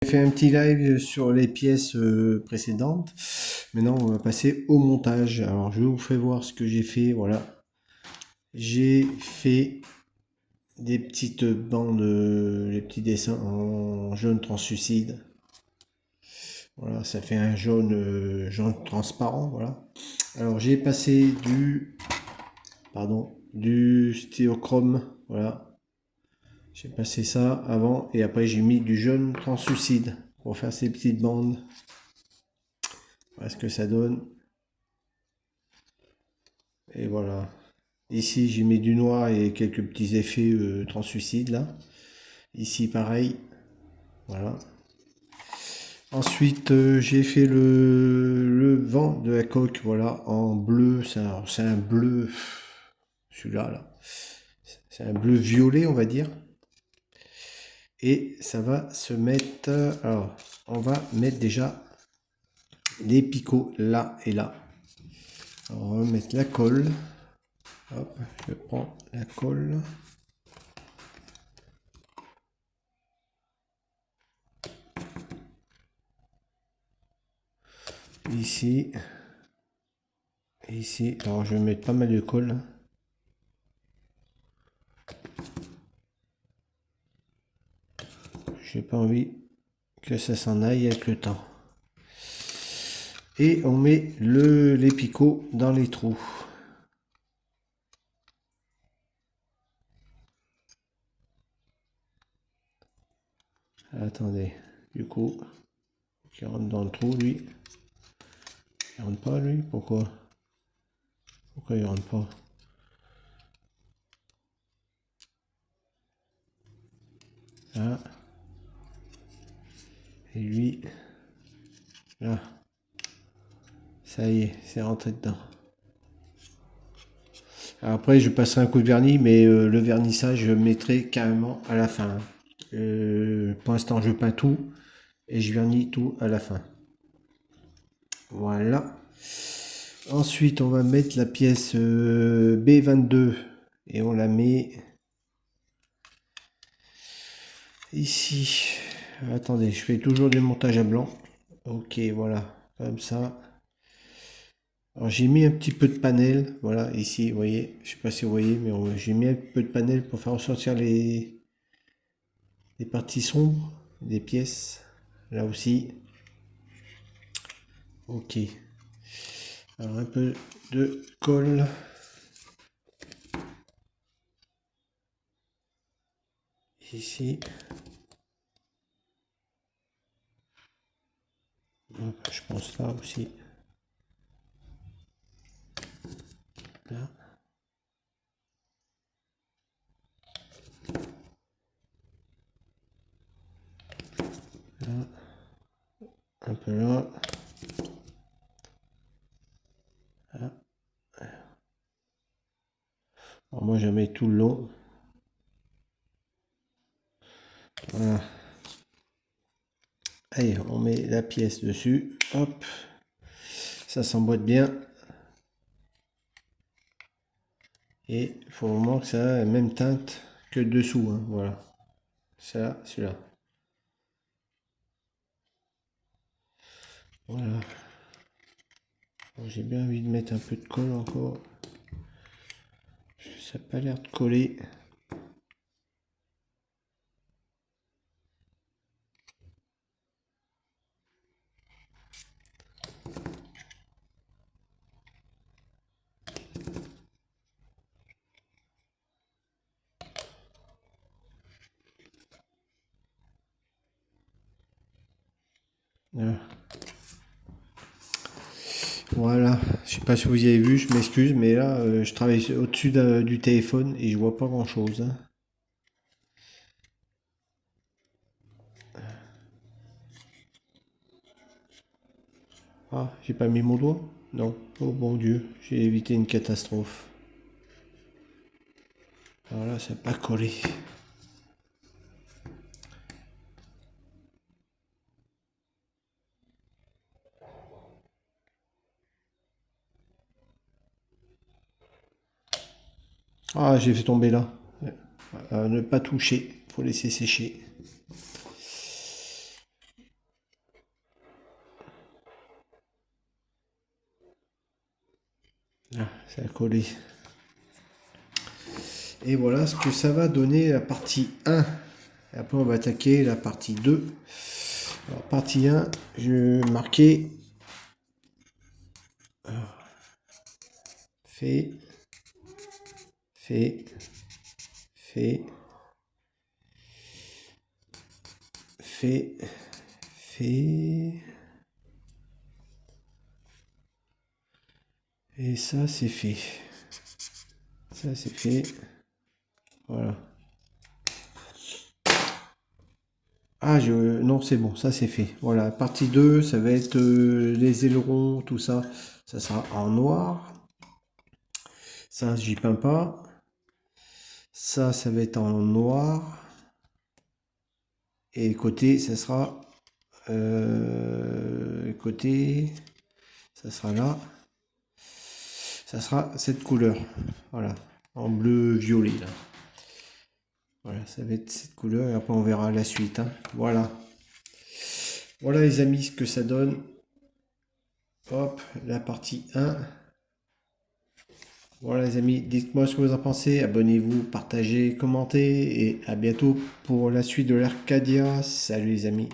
J'ai fait un petit live sur les pièces précédentes. Maintenant, on va passer au montage. Alors, je vous fais voir ce que j'ai fait. Voilà. J'ai fait des petites bandes, les petits dessins en jaune translucide. Voilà, ça fait un jaune, jaune transparent. Voilà. Alors, j'ai passé du stéréochrome. Voilà. J'ai passé ça avant et après j'ai mis du jaune translucide pour faire ces petites bandes. Voilà ce que ça donne. Et voilà. Ici, j'ai mis du noir et quelques petits effets translucides là. Ici, pareil. Voilà. Ensuite, j'ai fait le vent de la coque, voilà, en bleu. C'est un bleu, celui-là, là. C'est un bleu violet, on va dire. Et ça va se mettre. Alors, on va mettre déjà les picots là et là. Alors, on va mettre la colle. Hop, je prends la colle. Ici. Et ici. Alors, je vais mettre pas mal de colle. J'ai pas envie que ça s'en aille avec le temps. Et on met les picots dans les trous. Attendez, du coup, qui rentre dans le trou, lui. Il rentre pas, lui. Pourquoi il rentre pas? Là. Et lui, là. Ça y est, c'est rentré dedans. Alors après, je passerai un coup de vernis, mais le vernissage, je le mettrai carrément à la fin. Pour l'instant, je peins tout et je vernis tout à la fin. Voilà. Ensuite, on va mettre la pièce B22 et on la met ici. Attendez, je fais toujours du montage à blanc. Ok, voilà, comme ça. Alors j'ai mis un petit peu de panel, voilà, ici, vous voyez, je sais pas si vous voyez, mais j'ai mis un peu de panel pour faire ressortir les parties sombres des pièces, là aussi. Ok. Alors un peu de colle. Ici. Je pense là aussi. Là. Là. Un peu là. Là. Alors moi je mets tout le long. Voilà. Allez, on met la pièce dessus. Hop. Ça s'emboîte bien. Et il faut vraiment que ça ait la même teinte que dessous. Hein. Voilà. Ça, celui-là. Voilà. J'ai bien envie de mettre un peu de colle encore. Ça n'a pas l'air de coller. Voilà. Voilà. Je sais pas si vous y avez vu, je m'excuse, mais là, je travaille au-dessus du téléphone et je vois pas grand-chose. Hein. Ah, j'ai pas mis mon doigt? Non. Oh bon Dieu, j'ai évité une catastrophe. Alors là, ça n'a pas collé. Ah, j'ai fait tomber là. Ne pas toucher, faut laisser sécher. Ça a collé. Et voilà ce que ça va donner la partie 1. Et après on va attaquer la partie 2. Alors partie 1, je marquais fait, fait, fait, fait, fait. Et ça c'est fait. Ça c'est fait. Voilà. Ah, non, c'est bon, ça c'est fait. Voilà, partie 2, ça va être les ailerons, tout ça. Ça sera en noir. Ça, j'y peins pas. Ça va être en noir. Et côté, ça sera... côté, ça sera là. Ça sera cette couleur. Voilà, en bleu violet, là. Voilà, ça va être cette couleur. Et après, on verra la suite, hein. Voilà. Voilà, les amis, ce que ça donne. Hop, la partie 1. Voilà les amis, dites-moi ce que vous en pensez, abonnez-vous, partagez, commentez et à bientôt pour la suite de l'Arcadia. Salut les amis.